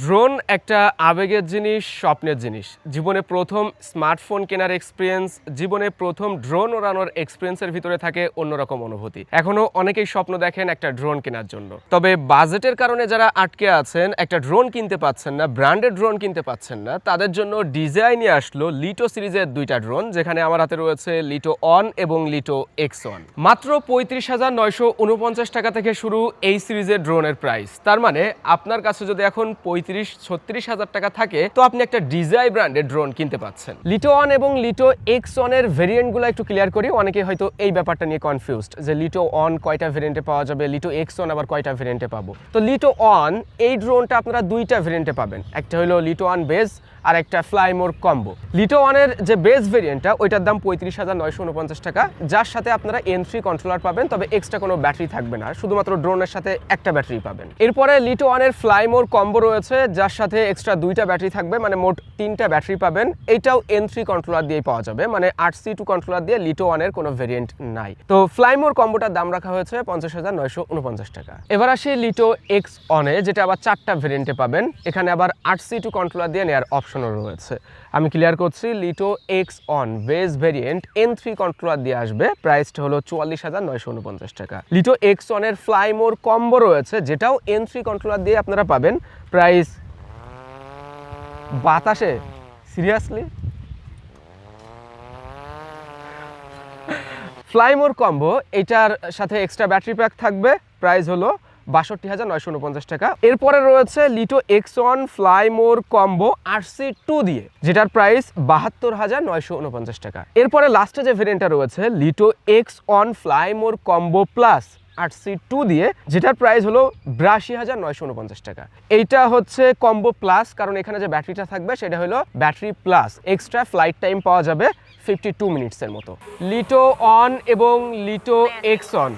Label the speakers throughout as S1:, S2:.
S1: Drone একটা আবেগের জিনিস, স্বপ্নের জিনিস। জীবনে প্রথম স্মার্টফোন কেনার এক্সপিরিয়েন্স, জীবনে প্রথম ড্রোন ওড়ানোর এক্সপিরিয়েন্সের ভিতরে থাকে অন্যরকম অনুভূতি। এখনো অনেকেই স্বপ্ন দেখেন একটা ড্রোন কেনার জন্য, তবে বাজেটের কারণে যারা আটকে আছেন, একটা ড্রোন কিনতে পাচ্ছেন না, ব্র্যান্ডেড ড্রোন কিনতে পাচ্ছেন না, তাদের জন্য ডিজাই নিয়ে আসলো লিটো সিরিজের দুইটা ড্রোন, যেখানে আমার হাতে রয়েছে লিটো অন এবং লিটো এক্স1। মাত্র ৩৫,৯৪৯ টাকা থেকে শুরু এই সিরিজের ড্রোনের প্রাইস। তার মানে আপনার কাছে যদি এখন ৩৫-৩৬ হাজার টাকা থাকে, তো আপনি একটা ডিজাই ব্র্যান্ডের ড্রোন কিনতে পাচ্ছেন। লিটো অন এবং লিটো এক্স1 এর ভেরিয়েন্টগুলো একটু ক্লিয়ার করি। অনেকে হয়তো এই ব্যাপারটা নিয়ে কনফিউজড যে লিটো অন কয়টা ভেরিয়েন্টে পাওয়া যাবে, লিটো এক্স1 আবার কয়টা ভেরিয়েন্টে পাবো। তো লিটো অন এই ড্রোনটা আপনারা দুইটা ভেরিয়েন্টে পাবেন, একটা হলো লিটো অন বেস আর একটা ফ্লাইমোর কম্বো। লিটো ওয়ানের যে বেস ভেরিয়েন্টটা, ওইটার দাম ৩৫,৯৪৯ টাকা, যার সাথে আপনারা N3 কন্ট্রোলার পাবেন, তবে এক্সট্রা কোনো ব্যাটারি থাকবে না, শুধুমাত্র ড্রোনের সাথে একটা ব্যাটারি পাবেন। এরপরে লিটো ওয়ানের ফ্লাইমোর কম্বো রয়েছে, যার সাথে এক্সট্রা দুইটা ব্যাটারি থাকবে, মানে মোট 3টা ব্যাটারি পাবেন। এইটাও N3 কন্ট্রোলার দিয়েই পাওয়া যাবে, মানে 8C2 কন্ট্রোলার দিয়ে লিটো ওয়ানের কোনো ভেরিয়েন্ট নাই। তো ফ্লাইমোর কম্বোটার দাম রাখা হয়েছে ৫০,৯৪৯ টাকা। এবার আসি লিটো এক্স অনে, যেটা আবার 4টা ভেরিয়েন্টে পাবেন। এখানে আবার 8C2 কন্ট্রোলার দিয়ে নেওয়ার অপশনও রয়েছে। আমি ক্লিয়ার করছি, Lito X one base variant N3 controller দিয়ে আসবে, প্রাইসটা হলো ৪৪,৯৪৯ টাকা। লিটো এক্স অনের ফ্লাইমোর কম্বো রয়েছে, যেটাও N3 কন্ট্রোলার দিয়ে আপনারা পাবেন, প্রাইস বাতাসে সিরিয়াসলি ফ্লাইমোর কম্বো, এটার সাথে এক্সট্রা ব্যাটারি প্যাক থাকবে, প্রাইস হলো ৬২,৯৪৯ টাকা। এরপরে রয়েছে লিটো এক্স1 ফ্লাইমোর কম্বো 8C2 দিয়ে, যেটার প্রাইস ৭২,৯৪৯ টাকা। এরপরে লাস্টে যে ভেরিয়েন্টটা রয়েছে Lito X one fly more combo plus 8C2 দিয়ে, যেটার প্রাইস হলো ৮২,৯৪৯ টাকা। এইটা হচ্ছে কম্বো প্লাস, কারণ এখানে যে ব্যাটারিটা থাকবে সেটা হলো battery plus, extra flight time পাওয়া যাবে 52 মিনিটসের মতো। লিটো অন এবং লিটো এক্স অন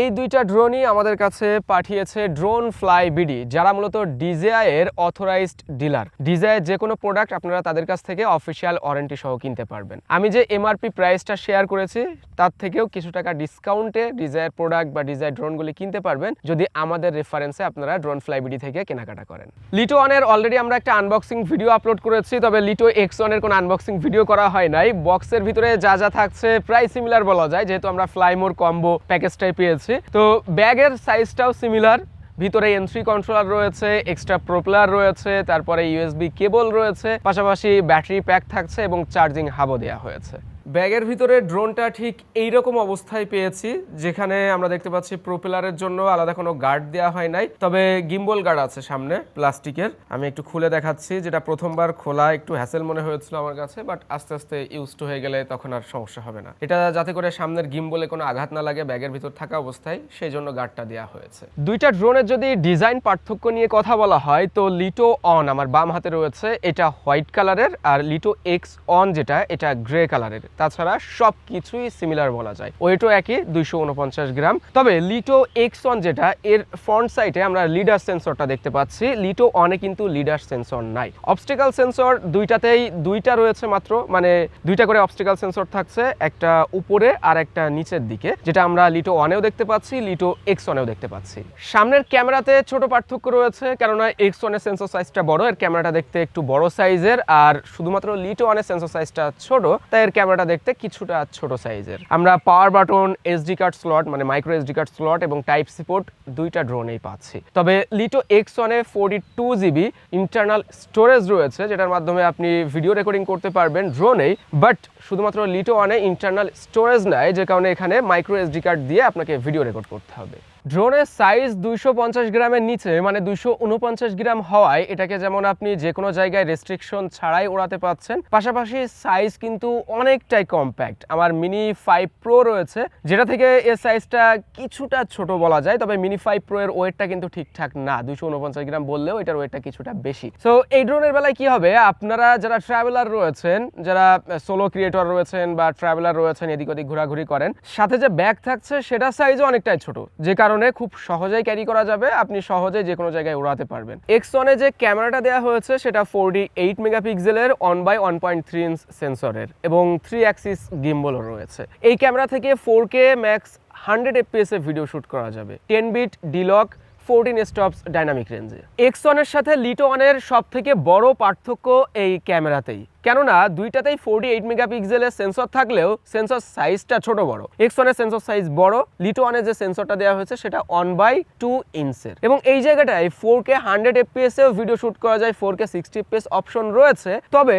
S1: এই দুইটা ড্রোনই আমাদের কাছে পাঠিয়েছে ড্রোন ফ্লাই বিডি, যারা মূলত DJI এর অথরাইজড ডিলার। DJI যে কোনো প্রোডাক্ট আপনারা তাদের কাছ থেকে অফিসিয়াল ওয়ারেন্টি সহ কিনতে পারবেন। আমি যে MRP প্রাইসটা শেয়ার করেছি, তার থেকেও কিছু টাকা ডিসকাউন্টে DJI এর প্রোডাক্ট বা DJI ড্রোনগুলি কিনতে পারবেন, যদি আমাদের রেফারেন্সে আপনারা ড্রোন ফ্লাই বিডি থেকে কেনাকাটা করেন। লিটো ওয়ানের অলরেডি আমরা একটা আনবক্সিং ভিডিও আপলোড করেছি, তবে লিটো এক্স1 এর কোনো আনবক্সিং ভিডিও করা হয় নাই। বক্সের ভিতরে যা যা থাকছে প্রায় সিমিলার বলা যায়, যেহেতু আমরা ফ্লাইমোর কম্বো প্যাকেজটাই পেয়েছি। তো ব্যাগের সাইজটাও সিমিলার, ভিতরে N3 কন্ট্রোলার রয়েছে, এক্সট্রা প্রোপেলার রয়েছে, তারপরে USB কেবল রয়েছে, পাশাপাশি ব্যাটারি প্যাক থাকছে এবং চার্জিং হাবও দেওয়া হয়েছে। ব্যাগের ভিতরে ড্রোনটা ঠিক এইরকম অবস্থায় পেয়েছি, যেখানে আমরা দেখতে পাচ্ছি প্রোপেলারের জন্য আলাদা কোনো গার্ড দেওয়া হয় নাই, তবে গিম্বল গার্ড আছে সামনে প্লাস্টিকের। আমি একটু খুলে দেখাচ্ছি, যেটা প্রথমবার খোলা একটু হ্যাসেল মনে হয়েছিল আমার কাছে, বাট আস্তে আস্তে ইউজড হয়ে গেলে তখন আর সমস্যা হবে না। এটা যাতে করে সামনের গিম্বলে কোনো আঘাত না লাগে ব্যাগের ভিতর থাকা অবস্থায়, সেই জন্য গার্ডটা দেওয়া হয়েছে। দুইটা ড্রোনের যদি ডিজাইন পার্থক্য নিয়ে কথা বলা হয়, তো লিটো অন আমার বাম হাতে রয়েছে, এটা হোয়াইট কালারের, আর লিটো এক্স অন যেটা, এটা গ্রে কালারের। তাছাড়া সব কিছুই সিমিলার বলা যায়, ওয়েটও একই 249 গ্রাম। তবে লিটো এক্স1 যেটা, এর ফ্রন্ট সাইডে আমরা লিডার সেন্সরটা দেখতে পাচ্ছি, লিটো অনে কিন্তু লিডার সেন্সর নাই। অবস্টিক্যাল সেন্সর দুইটাতেই দুইটা রয়েছে মাত্র, মানে দুইটা করে অবস্টিক্যাল সেন্সর থাকছে, একটা উপরে আর একটা নিচের দিকে, যেটা আমরা লিটো অনেও দেখতে পাচ্ছি, লিটো এক্স1এও দেখতে পাচ্ছি। সামনের ক্যামেরাতে ছোট পার্থক্য রয়েছে, কেননা এক্স1 এর সেন্সর সাইজটা বড়, এর ক্যামেরাটা দেখতে একটু বড় সাইজের, আর শুধুমাত্র লিটো অনের সেন্সর সাইজটা ছোট, তাই এর ক্যামেরাটা দেখতে কিছুটা ছোট সাইজের। আমরা power button, SD card slot মানে মাইক্রো SD কার্ড স্লট এবং টাইপ সি পোর্ট দুইটা ড্রোনেই পাচ্ছি। তবে লিটো এক্স1 এ 42GB ইন্টারনাল স্টোরেজ রয়েছে, যেটার মাধ্যমে আপনি ভিডিও রেকর্ডিং করতে পারবেন ড্রোনেই, বাট শুধুমাত্র লিটো ওয়ানে ইন্টারনাল স্টোরেজ নাই, যে কারণে এখানে মাইক্রো SD কার্ড দিয়ে আপনাকে ভিডিও রেকর্ড করতে হবে। ড্রোনের সাইজ 250 গ্রামের নিচে, মানে 249 গ্রাম হওয়ায় এটাকে যেমন আপনি যে কোনো জায়গায় রেস্ট্রিকশন ছাড়াই ওড়াতে পাচ্ছেন, পাশাপাশি সাইজ কিন্তু অনেকটাই কম্প্যাক্ট। আমার মিনি 5 প্রো রয়েছে, যেটা থেকে এর সাইজটা কিছুটা ছোট বলা যায়, তবে মিনি 5 প্রো এর ওয়েটটা কিন্তু ঠিকঠাক না, 249 গ্রাম বললেও এটার ওয়েটটা কিছুটা বেশি। সো এই ড্রোনের বেলায় কি হবে, আপনারা যারা ট্রাভেলার রয়েছেন, যারা সোলো ক্রিয়েটর রয়েছেন বা ট্রাভেলার রয়েছেন, এদিক ওদিক ঘোরাঘুরি করেন, সাথে যে ব্যাগ থাকছে সেটা সাইজও অনেকটাই ছোট, যে কারণে খুব সহজেই ক্যারি করা যাবে, আপনি সহজেই যে কোনো জায়গায় উড়াতে পারবেন। এক্স1 এ যে ক্যামেরাটা দেওয়া হয়েছে সেটা 48 মেগাপিক্সেলের 1/1.3 ইঞ্চ সেন্সরের এবং 3 অ্যাক্সিস গিম্বলও রয়েছে। এই ক্যামেরা থেকে 4K ম্যাক্স 100 FPS এ ভিডিও শুট করা যাবে। 10 বিট ডিলক 14 স্টপস ডাইনামিক রেঞ্জে। X1 এর সাথে লিটো ওয়ানের সব থেকে বড় পার্থক্য এই ক্যামেরাতেই, কেননা দুইটাতেই 48 মেগাপিক্সেলের সেন্সর থাকলেও সেন্সর সাইজটা ছোট বড়। X1 এর সেন্সর সাইজ বড়, লিটো ওয়ানে যে সেন্সরটা দেওয়া হয়েছে সেটা 1/2 ইঞ্চের, এবং এই জায়গাটায় 4K 100 fps এও ভিডিও শুট করা যায়, 4K 60 fps অপশন রয়েছে, তবে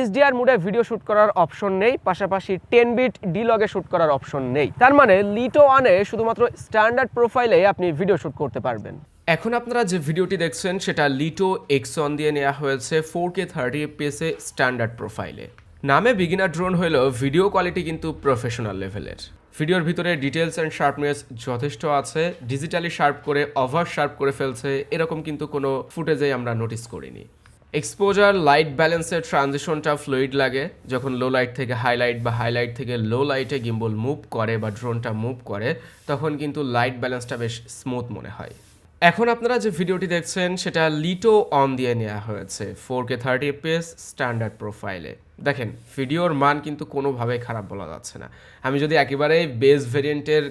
S1: HDR মোডে ভিডিও শুট করার অপশন নেই, পাশাপাশি 10 বিট ডিলগে শুট করার অপশন নেই। তার মানে লিটো ওয়ানে শুধুমাত্র স্ট্যান্ডার্ড প্রোফাইলে আপনি ভিডিও শুট করতে পারবেন। এখন আপনারা যে ভিডিওটি দেখছেন সেটা লিটো X1 দিয়ে নেওয়া হয়েছে 4K 30 fps এ স্ট্যান্ডার্ড প্রোফাইলে। নামে বিগিনার ড্রোন হলেও ভিডিও কোয়ালিটি কিন্তু প্রফেশনাল লেভেলের। ভিডিওর ভিতরে ডিটেলস অ্যান্ড শার্পনেস যথেষ্ট আছে, ডিজিটালি শার্প করে ওভার শার্প করে ফেলছে এরকম কিন্তু কোনো ফুটেজেই আমরা নোটিস করিনি। এক্সপোজার লাইট ব্যালেন্সের ট্রানজিশনটা ফ্লুইড লাগে, যখন লো লাইট থেকে হাইলাইট বা হাইলাইট থেকে লো লাইটে গিম্বল মুভ করে বা ড্রোনটা মুভ করে তখন কিন্তু লাইট ব্যালেন্সটা বেশ স্মুথ মনে হয়। এখন আপনারা যে ভিডিওটি দেখছেন সেটা লিটো অন দিয়ে নেওয়া হয়েছে 4K 30 fps স্ট্যান্ডার্ড প্রোফাইলে। দেখেন ভিডিওর মান কিন্তু কোনোভাবেই খারাপ বলা যাচ্ছে না। আমি যদি একেবারে বেস ভেরিয়েন্টের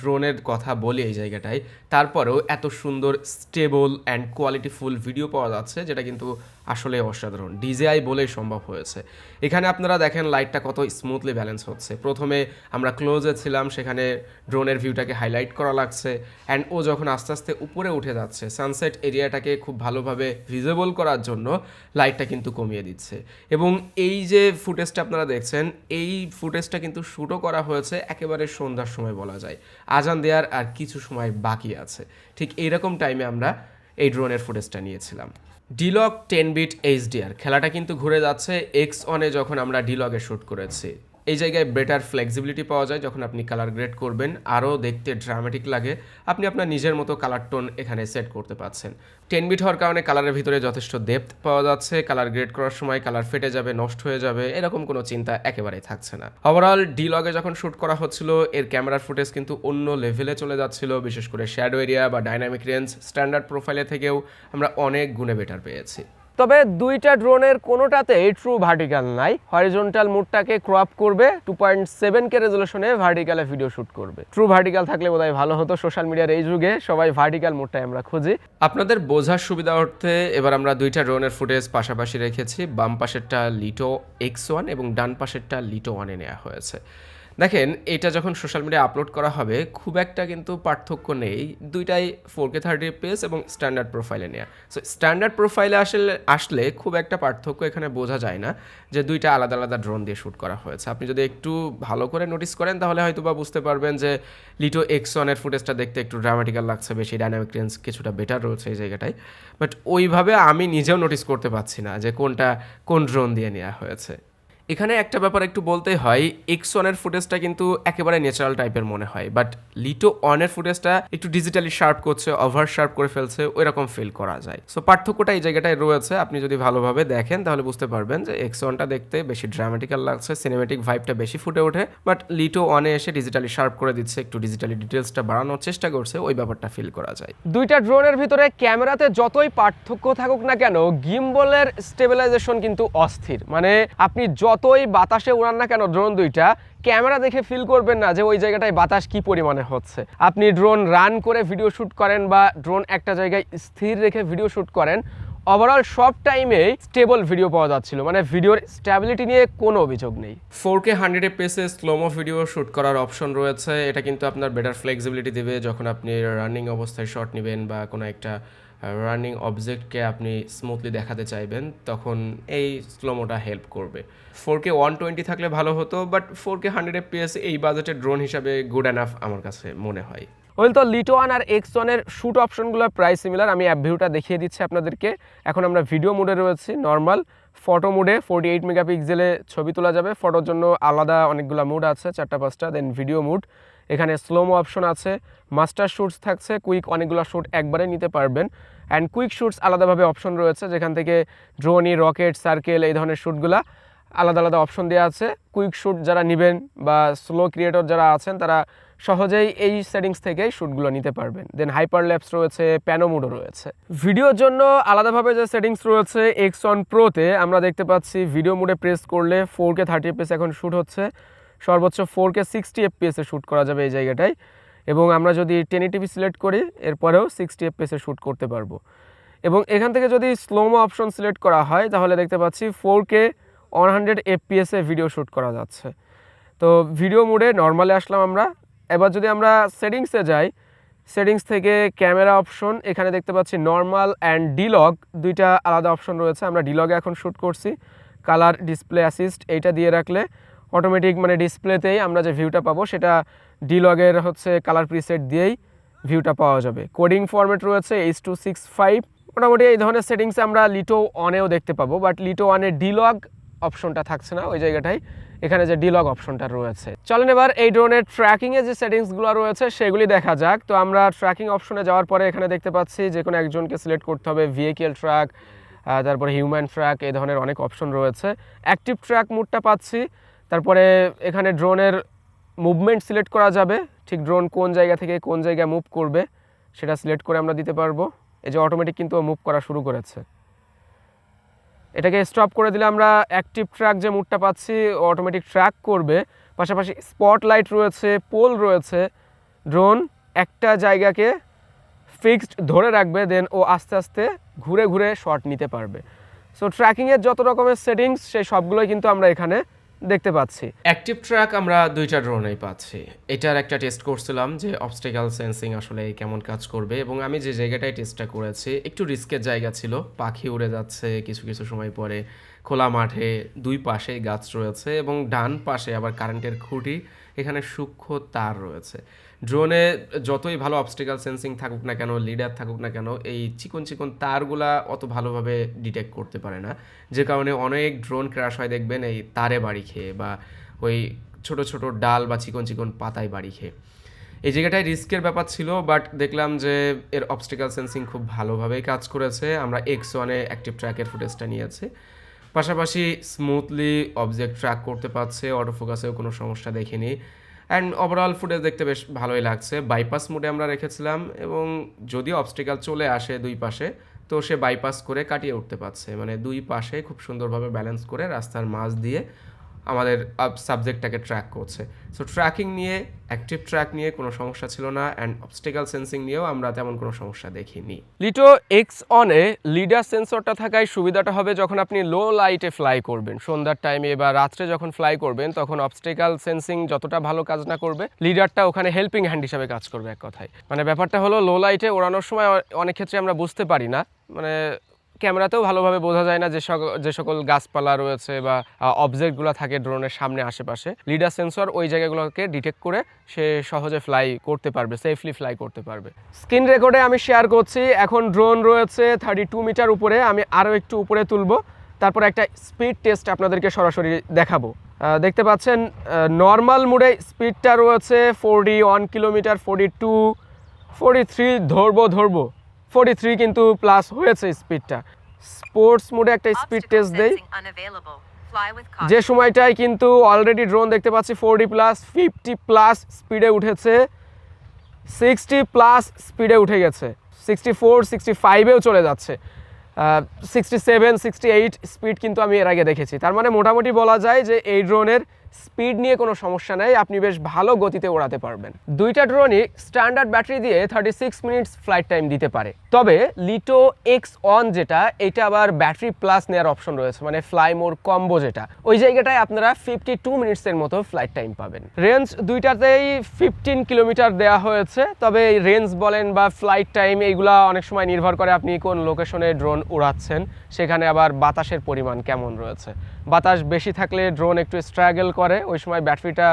S1: ড্রোনের কথা বলি এই জায়গাটায়, তারপরেও এত সুন্দর স্টেবল অ্যান্ড কোয়ালিটিফুল ভিডিও পাওয়া যাচ্ছে, যেটা কিন্তু আসলে অসাধারণ, DJI বলেই সম্ভব হয়েছে। এখানে আপনারা দেখেন লাইটটা কত স্মুথলি ব্যালেন্স হচ্ছে। প্রথমে আমরা ক্লোজে ছিলাম, সেখানে ড্রোনের ভিউটাকে হাইলাইট করা লাগছে, অ্যান্ড ও যখন আস্তে আস্তে উপরে উঠে যাচ্ছে সানসেট এরিয়াটাকে খুব ভালোভাবে ভিজিবল করার জন্য লাইটটা কিন্তু কমিয়ে দিচ্ছে। এবং এই যে ফুটেজটা আপনারা দেখছেন, এই ফুটেজটা কিন্তু শ্যুটও করা হয়েছে একেবারে সন্ধ্যার সময় বলা যায়, আজান দেওয়ার আর কিছু সময় বাকি আছে। ঠিক এইরকম টাইমে আমরা এই ড্রোনের ফুটেজটা নিয়েছিলাম। ডিলগ 10 বিট HDR খেলাটা কিন্তু ঘুরে যাচ্ছে X1 যখন আমরা ডিলগে শ্যুট করেছি। এই জায়গায় বেটার ফ্লেক্সিবিলিটি পাওয়া যায়, যখন আপনি কালার গ্রেড করবেন আরও দেখতে ড্রামেটিক লাগে, আপনি আপনার নিজের মতো কালার টোন এখানে সেট করতে পারছেন। 10 বিট হওয়ার কারণে কালারের ভিতরে যথেষ্ট ডেপথ পাওয়া যাচ্ছে, কালার গ্রেড করার সময় কালার ফেটে যাবে, নষ্ট হয়ে যাবে এরকম কোনো চিন্তা একেবারেই থাকছে না। ওভারঅল ডিলগে যখন শ্যুট করা হচ্ছিল এর ক্যামেরার ফুটেজ কিন্তু অন্য লেভেলে চলে যাচ্ছিল, বিশেষ করে শ্যাডো এরিয়া বা ডাইনামিক রেঞ্জ স্ট্যান্ডার্ড প্রোফাইলে থেকেও আমরা অনেক গুণে বেটার পেয়েছি। তবে দুইটা ড্রোনের কোনোটাতেই ট্রু ভার্টিক্যাল নাই। হরিজন্টাল মুডটাকে ক্রপ করবে, 2.7K রেজোলিউশনে ভার্টিক্যালে ভিডিও শুট করবে। ট্রু ভার্টিক্যাল থাকলে বোধহয় ভালো হতো, সোশ্যাল মিডিয়ার এই যুগে সবাই ভার্টিক্যাল মুডটাই আমরা খুঁজি। আপনাদের বোঝার সুবিধা অর্থে এবার আমরা দুইটা ড্রোনের ফুটেজ পাশাপাশি রেখেছি। বাম পাশেরটা লিটো X1 এবং ডান পাশেরটা লিটো 1 নেওয়া হয়েছে। দেখেন এটা যখন সোশ্যাল মিডিয়া আপলোড করা হবে খুব একটা কিন্তু পার্থক্য নেই, দুইটাই 4K 30 fps এবং স্ট্যান্ডার্ড প্রোফাইলে নেওয়া। সো স্ট্যান্ডার্ড প্রোফাইলে আসলে খুব একটা পার্থক্য এখানে বোঝা যায় না যে দুইটা আলাদা আলাদা ড্রোন দিয়ে শ্যুট করা হয়েছে। আপনি যদি একটু ভালো করে নোটিস করেন তাহলে হয়তো বা বুঝতে পারবেন যে লিটো X1 ফুটেজটা দেখতে একটু ড্রামাটিক্যাল লাগছে, বেশি ডাইনামিক রেঞ্জ কিছুটা বেটার রয়েছে এই জায়গাটায়, বাট ওইভাবে আমি নিজেও নোটিস করতে পারছি না যে কোনটা কোন ড্রোন দিয়ে নেওয়া হয়েছে। এখানে একটা ব্যাপার একটু বলতে হয়, X1 ফুটেজটা কিন্তু একেবারে ন্যাচারাল টাইপের মনে হয়, বাট লিটো 1 ফুটেজটা একটু ডিজিটালি শার্প করছে, ওভার শার্প করে ফেলছে, ওইরকম ফিল করা যায়। সো পার্থক্যটা এই জায়গাটায় রয়েছে, আপনি যদি ভালোভাবে দেখেন তাহলে বুঝতে পারবেন যে X1টা দেখতে বেশি ড্রামাটিক্যাল লাগছে, সিনেমেটিক ভাইবটা বেশি ফুটে ওঠে, বাট লিটো 1 এসে ডিজিটালি শার্প করে দিচ্ছে, একটু ডিজিটালি ডিটেলসটা বাড়ানোর চেষ্টা করছে, ওই ব্যাপারটা ফিল করা যায়। দুইটা ড্রোনের ভিতরে ক্যামেরাতে যতই পার্থক্য থাকুক না কেন, গিম্বলের স্টেবিলাইজেশন কিন্তু অস্থির। মানে আপনি যতই বাতাসে উড়ান না কেন ড্রোন দুইটা, ক্যামেরা দেখে ফিল করবেন না যে ওই জায়গাটায় বাতাস কি পরিমাণে হচ্ছে। আপনি ড্রোন রান করে ভিডিও শুট করেন বা ড্রোন একটা জায়গায় স্থির রেখে ভিডিও শুট করেন, ওভারঅল সব টাইমে স্টেবল ভিডিও পাওয়া যাচ্ছিল, মানে ভিডিওর স্ট্যাবিলিটি নিয়ে কোনো অভিযোগ নেই। 4K 100 fps slo-mo video shoot করার অপশন রয়েছে, এটা কিন্তু আপনার বেটার ফ্লেক্সিবিলিটি দেবে যখন আপনি রানিং অবস্থায় শট নেবেন বা কোনো একটা রানিং অবজেক্টকে আপনি স্মুথলি দেখাতে চাইবেন, তখন এই স্লোমোটা হেল্প করবে। 4K 120 থাকলে ভালো হতো, বাট 4K 100 fps এই বাজেটের ড্রোন হিসাবে গুড এনাফ আমার কাছে মনে হয়। ওয়েল, তো লিটো 1 আর X1 শ্যুট অপশনগুলো প্রায় সিমিলার। আমি অ্যাপ ভিউটা দেখিয়ে দিচ্ছি আপনাদেরকে। এখন আমরা ভিডিও মোডে রয়েছি, নর্মাল ফটো মোডে 48 মেগাপিক্সেলে ছবি তোলা যাবে। ফটোর জন্য আলাদা অনেকগুলো মুড আছে, 4-5টা। দেন ভিডিও মুড, এখানে স্লোমো অপশন আছে, মাস্টার শ্যুটস থাকছে, কুইক অনেকগুলো শ্যুট একবারে নিতে পারবেন, অ্যান্ড কুইক শ্যুটস আলাদাভাবে অপশন রয়েছে, যেখান থেকে ড্রোনি, রকেট, সার্কেল এই ধরনের শ্যুটগুলা আলাদা আলাদা অপশন দেওয়া আছে। কুইক শ্যুট যারা নেবেন বা স্লো ক্রিয়েটর যারা আছেন তারা সহজেই এই সেটিংস থেকেই শ্যুটগুলো নিতে পারবেন। দেন হাইপার ল্যাপস রয়েছে, প্যানো মোডও রয়েছে। ভিডিওর জন্য আলাদাভাবে যে সেটিংস রয়েছে X1 Proতে আমরা দেখতে পাচ্ছি, ভিডিও মোডে প্রেস করলে 4K 30 fps এখন শ্যুট হচ্ছে, সর্বোচ্চ 4K 60 fps শ্যুট করা যাবে এই জায়গাটায়। এবং আমরা যদি 1080p সিলেক্ট করি এরপরেও 60 fps শ্যুট করতে পারবো। এবং এখান থেকে যদি স্লোমো অপশন সিলেক্ট করা হয় তাহলে দেখতে পাচ্ছি 4K 100 fps এ ভিডিও শ্যুট করা যাচ্ছে। তো ভিডিও মোডে নর্মালে আসলাম আমরা। এবার যদি আমরা সেটিংসে যাই, সেটিংস থেকে ক্যামেরা অপশন, এখানে দেখতে পাচ্ছি নর্মাল অ্যান্ড ডিলগ, দুইটা আলাদা অপশন রয়েছে। আমরা ডিলগে এখন শ্যুট করছি। কালার ডিসপ্লে অ্যাসিস্ট এইটা দিয়ে রাখলে অটোমেটিক মানে ডিসপ্লেতেই আমরা যে ভিউটা পাবো সেটা ডিলগের হচ্ছে কালার প্রিসেট দিয়েই ভিউটা পাওয়া যাবে। কোডিং ফরম্যাট রয়েছে H.265। মোটামুটি এই ধরনের সেটিংসে আমরা লিটো অনেও দেখতে পাবো, বাট লিটো ওয়ানের ডিলগ অপশনটা থাকছে না ওই জায়গাটায়, এখানে যে ডিলগ অপশনটা রয়েছে। চলেন এবার এই ড্রোনের ট্র্যাকিংয়ে যে সেটিংসগুলো রয়েছে সেগুলি দেখা যাক। তো আমরা ট্র্যাকিং অপশনে যাওয়ার পরে এখানে দেখতে পাচ্ছি যে কোনো একজনকে সিলেক্ট করতে হবে, ভেহিকেল ট্র্যাক, তারপরে হিউম্যান ট্র্যাক, এই ধরনের অনেক অপশন রয়েছে। অ্যাক্টিভ ট্র্যাক মোডটা পাচ্ছি। তারপরে এখানে ড্রোনের মুভমেন্ট সিলেক্ট করা যাবে, ঠিক ড্রোন কোন জায়গা থেকে কোন জায়গায় মুভ করবে সেটা সিলেক্ট করে আমরা দিতে পারবো। এই যে অটোমেটিক কিন্তু মুভ করা শুরু করেছে। এটাকে স্টপ করে দিলে আমরা অ্যাক্টিভ ট্র্যাক যে মুডটা পাচ্ছি অটোমেটিক ট্র্যাক করবে। পাশাপাশি স্পটলাইট রয়েছে, পোল রয়েছে। ড্রোন একটা জায়গাকে ফিক্সড ধরে রাখবে, দেন ও আস্তে আস্তে ঘুরে ঘুরে শট নিতে পারবে। সো ট্র্যাকিংয়ের যত রকমের সেটিংস সেই সবগুলোই কিন্তু আমরা এখানে দেখতে পাচ্ছি। অ্যাক্টিভ ট্র্যাক আমরা দুইটা ড্রোনেই পাচ্ছি। এটার একটা টেস্ট করছিলাম যে অবস্টেকল সেন্সিং আসলে কেমন কাজ করবে, এবং আমি যে জায়গাটায় টেস্টটা করেছি একটু রিস্কের জায়গা ছিল। পাখি উড়ে যাচ্ছে কিছু কিছু সময় পরে, খোলা মাঠে, দুই পাশে গাছ রয়েছে এবং ডান পাশে আবার কারেন্টের খুঁটি, এখানে সূক্ষ্ম তার রয়েছে। ড্রোনে যতই ভালো অবস্টেকল সেন্সিং থাকুক না কেন, লিডার থাকুক না কেন, এই চিকন চিকন তারগুলা অত ভালোভাবে ডিটেক্ট করতে পারে না, যে কারণে অনেক ড্রোন ক্র্যাশ হয় দেখবেন এই তারে বাড়ি খেয়ে বা ওই ছোট ছোট ডাল বা চিকন চিকন পাতায় বাড়ি খেয়ে। এই জায়গাটায় রিস্কের ব্যাপার ছিল, বাট দেখলাম যে এর অবস্টেকল সেন্সিং খুব ভালোভাবেই কাজ করেছে। আমরা X1-এ অ্যাক্টিভ ট্র্যাকের ফুটেজটা নিয়েছি, পাশাপাশি স্মুথলি অবজেক্ট ট্র্যাক করতে পারছে, অটো ফোকাসেও কোনো সমস্যা দেখিনি। অ্যান্ড ওভারঅল ফুটেজ দেখতে বেশ ভালোই লাগছে। বাইপাস মোডে আমরা রেখেছিলাম, এবং যদিও অবস্টেকল চলে আসে দুই পাশে, তো সে বাইপাস করে কাটিয়ে উঠতে পারছে, মানে দুই পাশে খুব সুন্দরভাবে ব্যালেন্স করে রাস্তার মাঝ দিয়ে আমাদের সাবজেক্টটাকে ট্র্যাক করছে। সো ট্র্যাকিং নিয়ে, অ্যাক্টিভ ট্র্যাক নিয়ে কোনো সমস্যা ছিল না, অ্যান্ড অবস্টেকল সেন্সিং নিয়েও আমরা তেমন কোনো সমস্যা দেখিনি। লিটো X1-এ লিডার সেন্সরটা থাকায় সুবিধাটা হবে যখন আপনি লো লাইটে ফ্লাই করবেন, সন্ধ্যার টাইমে বা রাত্রে যখন ফ্লাই করবেন, তখন অবস্টেকল সেন্সিং যতটা ভালো কাজ না করবে, লিডারটা ওখানে হেল্পিং হ্যান্ড হিসাবে কাজ করবে এক কথায়। মানে ব্যাপারটা হলো লো লাইটে ওড়ানোর সময় অনেক ক্ষেত্রে আমরা বুঝতে পারি না, মানে ক্যামেরাতেও ভালোভাবে বোঝা যায় না যে সকল গাছপালা রয়েছে বা অবজেক্টগুলো থাকে ড্রোনের সামনে আশেপাশে। লিডার সেন্সর ওই জায়গাগুলোকে ডিটেক্ট করে সে সহজে ফ্লাই করতে পারবে, সেফলি ফ্লাই করতে পারবে। স্ক্রিন রেকর্ডে আমি শেয়ার করছি, এখন ড্রোন রয়েছে 32 মিটার উপরে। আমি আরও একটু উপরে তুলব, তারপর একটা স্পিড টেস্ট আপনাদেরকে সরাসরি দেখাবো। দেখতে পাচ্ছেন নর্মাল মোডে স্পিডটা রয়েছে 41 কিলোমিটার, 42, 43 ধরবো 43 কিন্তু প্লাস হয়েছে স্পিডটা। স্পোর্টস মোডে একটা স্পিড টেস্ট দেই, যে সময়টায় কিন্তু অলরেডি ড্রোন দেখতে পাচ্ছি 40 প্লাস, 50 প্লাস স্পিডে উঠেছে, 60 প্লাস স্পিডে উঠে গেছে, 64, 65-এও চলে যাচ্ছে, 67, 68 স্পিড কিন্তু আমি এর আগে দেখেছি। তার মানে মোটামুটি বলা যায় যে এই ড্রোনের স্পিড নিয়ে কোনো সমস্যা নেই, আপনি বেশ ভালো গতিতে ওড়াতে পারবেন। দুইটা ড্রোনই স্ট্যান্ডার্ড ব্যাটারি দিয়ে 36 মিনিটস ফ্লাইট টাইম দিতে পারে। তবে লিটো X1 যেটা, এটা আবার ব্যাটারি প্লাস নেওয়ার অপশন রয়েছে, মানে ফ্লাই মোর কম্বো যেটা, ওই জায়গাটায় আপনারা 52 মিনিটসের মতো ফ্লাইট টাইম পাবেন। রেঞ্জ দুইটাতেই 15 কিলোমিটার দেওয়া হয়েছে, তবে এই রেঞ্জ বলেন বা ফ্লাইট টাইম এইগুলা অনেক সময় নির্ভর করে আপনি কোন লোকেশনে ড্রোন উড়াচ্ছেন, সেখানে আবার বাতাসের পরিমাণ কেমন রয়েছে। বাতাস বেশি থাকলে ড্রোন একটু স্ট্রাগল করে, ওই সময় ব্যাটারিটা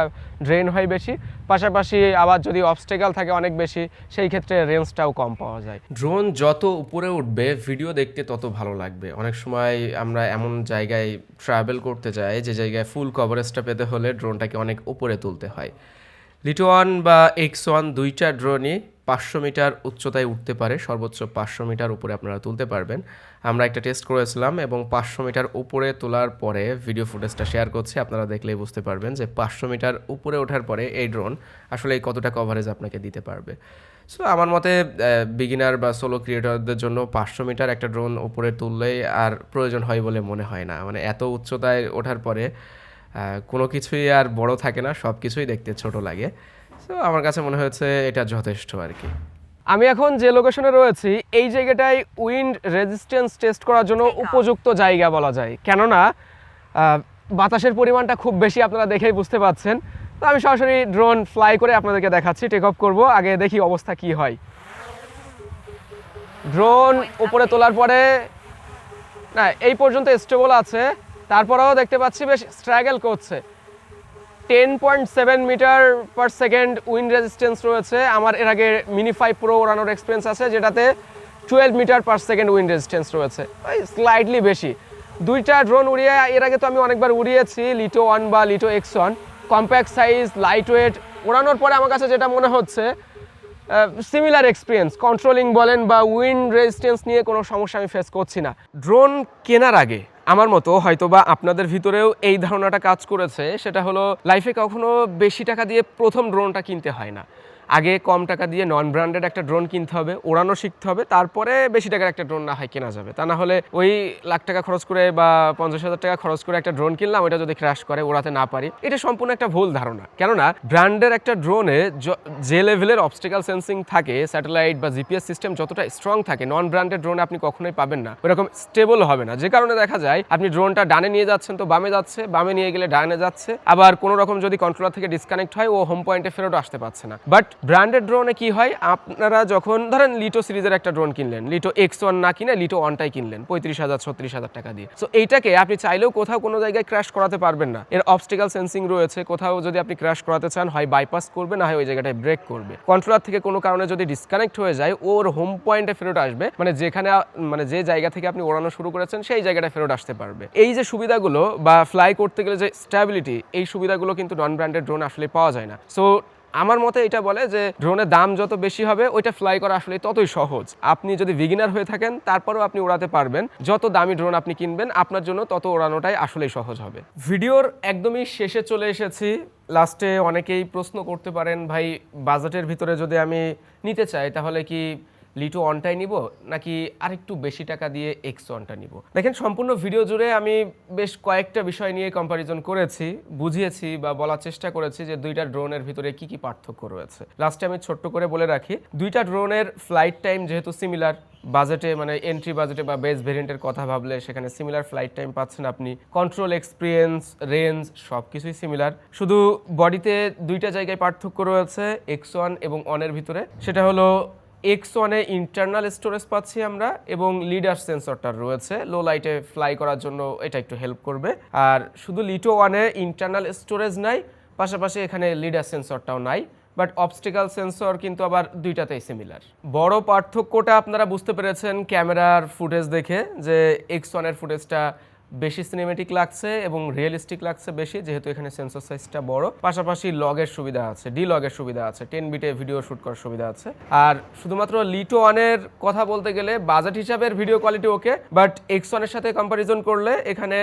S1: ড্রেন হয় বেশি। পাশাপাশি আবার যদি অবস্টেকল থাকে অনেক বেশি, সেই ক্ষেত্রে রেঞ্জটাও কম পাওয়া যায়। ড্রোন যত উপরে উঠবে ভিডিও দেখতে তত ভালো লাগবে। অনেক সময় আমরা এমন জায়গায় ট্রাভেল করতে যাই যে জায়গায় ফুল কভারেজটা পেতে হলে ড্রোনটাকে অনেক উপরে তুলতে হয়। লিটো 1 বা X1 দুইটা ড্রোনই 500 মিটার উচ্চতায় উঠতে পারে, সর্বোচ্চ 500 মিটার উপরে আপনারা তুলতে পারবেন। আমরা একটা টেস্ট করেছিলাম এবং 500 মিটার উপরে তোলার পরে ভিডিও ফুটেজটা শেয়ার করছি, আপনারা দেখলেই বুঝতে পারবেন যে 500 মিটার উপরে ওঠার পরে এই ড্রোন আসলে কতটা কভারেজ আপনাকে দিতে পারবে। সো আমার মতে বিগিনার বা সোলো ক্রিয়েটরদের জন্য 500 মিটার একটা ড্রোন উপরে তুললেই আর প্রয়োজন হয় বলে মনে হয় না। মানে এত উচ্চতায় ওঠার পরে কোনো কিছুই আর বড় থাকে না, সব কিছুই দেখতে ছোট লাগে। সো আমার কাছে মনে হয়েছে এটা যথেষ্ট আর কি। আমি এখন যে লোকেশনে রয়েছি এই জায়গাটায় উইন্ড রেজিস্ট্যান্স টেস্ট করার জন্য উপযুক্ত জায়গা বলা যায়, কেননা বাতাসের পরিমাণটা খুব বেশি, আপনারা দেখেই বুঝতে পাচ্ছেন। তো আমি সরাসরি ড্রোন ফ্লাই করে আপনাদেরকে দেখাচ্ছি, টেক অফ করবো, আগে দেখি অবস্থা কি হয়। ড্রোন উপরে তোলার পরে না এই পর্যন্ত স্টেবল আছে, তারপরেও দেখতে পাচ্ছি বেশ স্ট্রাগল করছে। 10.7 metre per second wind resistance রয়েছে। আমার এর আগে মিনি 5 প্রো ওড়ানোর এক্সপিরিয়েন্স আছে যেটাতে 12 metre per second wind resistance রয়েছে, ওই স্লাইডলি বেশি। দুইটা ড্রোন উড়িয়ে এর আগে তো আমি অনেকবার উড়িয়েছি, লিটো 1 বা Lito X1, compact size, lightweight. ওড়ানোর পরে আমার কাছে যেটা মনে হচ্ছে সিমিলার এক্সপিরিয়েন্স, কন্ট্রোলিং বলেন বা উইন্ড রেজিস্ট্যান্স নিয়ে কোনো সমস্যা আমি ফেস করছি না। ড্রোন কেনার আগে আমার মতো হয়তোবা আপনাদের ভিতরেও এই ধারণাটা কাজ করেছে, সেটা হলো লাইফে কখনো বেশি টাকা দিয়ে প্রথম ড্রোনটা কিনতে হয় না। আগে কম টাকা দিয়ে নন ব্র্যান্ডেড একটা ড্রোন কিনতে হবে, ওড়ানো শিখতে হবে, তারপরে বেশি টাকার একটা ড্রোন না হয় কেনা যাবে। তা না হলে ওই লাখ টাকা খরচ করে বা 50,000 টাকা খরচ করে একটা ড্রোন কিনলাম, ওটা যদি ক্র্যাশ করে, ওড়াতে না পারি, এটা সম্পূর্ণ একটা ভুল ধারণা। কেননা ব্র্যান্ডের একটা ড্রোনে যে লেভেলের অবস্টিক্যাল সেন্সিং থাকে, স্যাটেলাইট বা জিপিএস সিস্টেম যতটা স্ট্রং থাকে, নন ব্র্যান্ডেড ড্রোনে আপনি কখনোই পাবেন না, ওরকম স্টেবল হবে না। যে কারণে দেখা যায় আপনি ড্রোনটা ডানে নিয়ে যাচ্ছেন তো বামে যাচ্ছে, বামে নিয়ে গেলে ডানে যাচ্ছে, আবার কোনো রকম যদি কন্ট্রোলার থেকে ডিসকানেক্ট হয় ও হোম পয়েন্টে ফেরত আসতে পারছে না। বাট ব্র্যান্ডেড ড্রোনে কি হয়, আপনারা যখন ধরেন লিটো সিরিজের একটা ড্রোন কিনলেন, লিটো X1 না কিনে লিটো 1টাই কিনলেন 35,000-36,000 টাকা দিয়ে, সো এইটাকে আপনি চাইলেও কোথাও কোনো জায়গায় ক্র্যাশ করাতে পারবেন না। এর অবস্টিক্যাল সেন্সিং রয়েছে, কোথাও যদি আপনি ক্র্যাশ করাতে চান হয় বাইপাস করবে, না হয় ওই জায়গাটায় ব্রেক করবে। কন্ট্রোলার থেকে কোনো কারণে যদি ডিসকানেক্ট হয়ে যায়, ওর হোম পয়েন্টে ফেরত আসবে, মানে যেখানে মানে যে জায়গা থেকে আপনি ওড়ানো শুরু করেছেন সেই জায়গাটা ফেরত আসতে পারবে। এই যে সুবিধাগুলো বা ফ্লাই করতে গেলে যে স্ট্যাবিলিটি, এই সুবিধাগুলো কিন্তু নন ব্র্যান্ডেড ড্রোন আসলে পাওয়া যায় না। সো আমার মতে এটা বলে যে ড্রোনের দাম যত বেশি হবে ওইটা ফ্লাই করা আসলে ততই সহজ। আপনি যদি বিগিনার হয়ে থাকেন তারপরেও আপনি উড়াতে পারবেন, যত দামি ড্রোন আপনি কিনবেন আপনার জন্য তত ওড়ানোটাই আসলেই সহজ হবে। ভিডিওর একদমই শেষে চলে এসেছি। লাস্টে অনেকেই প্রশ্ন করতে পারেন, ভাই বাজেটের ভিতরে যদি আমি নিতে চাই তাহলে কি লিটো 1টাই নিব নাকি আরেকটু বেশি টাকা দিয়ে X1টা নিব? দেখেন, সম্পূর্ণ ভিডিও জুড়ে আমি বেশ কয়েকটা বিষয় নিয়ে কম্প্যারিজন করেছি, বুঝিয়েছি বা বলার চেষ্টা করেছি যে দুইটা ড্রোনের ভিতরে কি কি পার্থক্য রয়েছে। লাস্টে আমি ছোট্ট করে বলে রাখি, দুইটা ড্রোনের ফ্লাইট টাইম যেহেতু সিমিলার, বাজেটে মানে এন্ট্রি বাজেটে বা বেস ভেরিয়েন্টের কথা ভাবলে সেখানে সিমিলার ফ্লাইট টাইম পাচ্ছেন আপনি, কন্ট্রোল এক্সপিরিয়েন্স, রেঞ্জ সব কিছুই সিমিলার। শুধু বডিতে দুইটা জায়গায় পার্থক্য রয়েছে X1 এবং 1-এর ভিতরে, সেটা হলো X1-এ ইন্টারনাল স্টোরেজ পাচ্ছি আমরা এবং লিডার সেন্সরটা রয়েছে লো লাইটে ফ্লাই করার জন্য, এটা একটু হেল্প করবে। আর শুধু লিটো 1-এ ইন্টারনাল স্টোরেজ নাই, পাশাপাশি এখানে লিডার সেন্সরটাও নাই, বাট অবস্টিক্যাল সেন্সর কিন্তু আবার দুইটাতেই সিমিলার। বড় পার্থক্যটা আপনারা বুঝতে পেরেছেন ক্যামেরার ফুটেজ দেখে, যে X1-এর ফুটেজটা বেশি সিনেমেটিক লাগছে এবং রিয়েলিস্টিক লাগছে বেশি, যেহেতু এখানে সেন্সর সাইজটা বড়। পাশাপাশি লগের সুবিধা আছে, ডি লগের সুবিধা আছে, 10 বিটে ভিডিও শুট করার সুবিধা আছে। আর শুধুমাত্র লিটো 1-এর কথা বলতে গেলে বাজেট হিসাবের ভিডিও কোয়ালিটি ওকে, বাট X1-এর সাথে কম্প্যারিজন করলে এখানে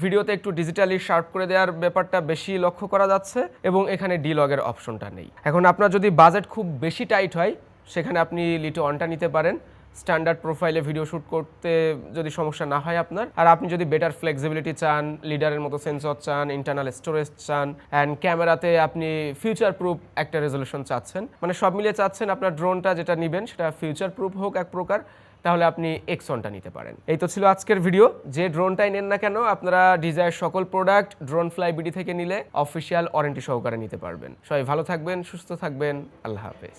S1: ভিডিওতে একটু ডিজিটালি শার্প করে দেওয়ার ব্যাপারটা বেশি লক্ষ্য করা যাচ্ছে এবং এখানে ডি লগের অপশনটা নেই। এখন আপনার যদি বাজেট খুব বেশি টাইট হয় সেখানে আপনি লিটো 1টা নিতে পারেন, স্ট্যান্ডার্ড প্রোফাইলে ভিডিও শ্যুট করতে যদি সমস্যা না হয় আপনার। আর আপনি যদি বেটার ফ্লেক্সিবিলিটি চান, লিডারের মতো সেন্সর চান, ইন্টারনাল স্টোরেজ চান, অ্যান্ড ক্যামেরাতে আপনি ফিউচার প্রুফ একটা রেজলিউশন চাচ্ছেন, মানে সব মিলিয়ে চাচ্ছেন আপনার ড্রোনটা যেটা নেবেন সেটা ফিউচার প্রুফ হোক এক প্রকার, তাহলে আপনি X1টা নিতে পারেন। এই তো ছিল আজকের ভিডিও। যে ড্রোনটাই নেন না কেন আপনারা ডিজায়ার সকল প্রোডাক্ট ড্রোন ফ্লাই বিডি থেকে নিলে অফিসিয়াল ওয়ারেন্টি সহকারে নিতে পারবেন। সবাই ভালো থাকবেন, সুস্থ থাকবেন, আল্লাহ হাফেজ।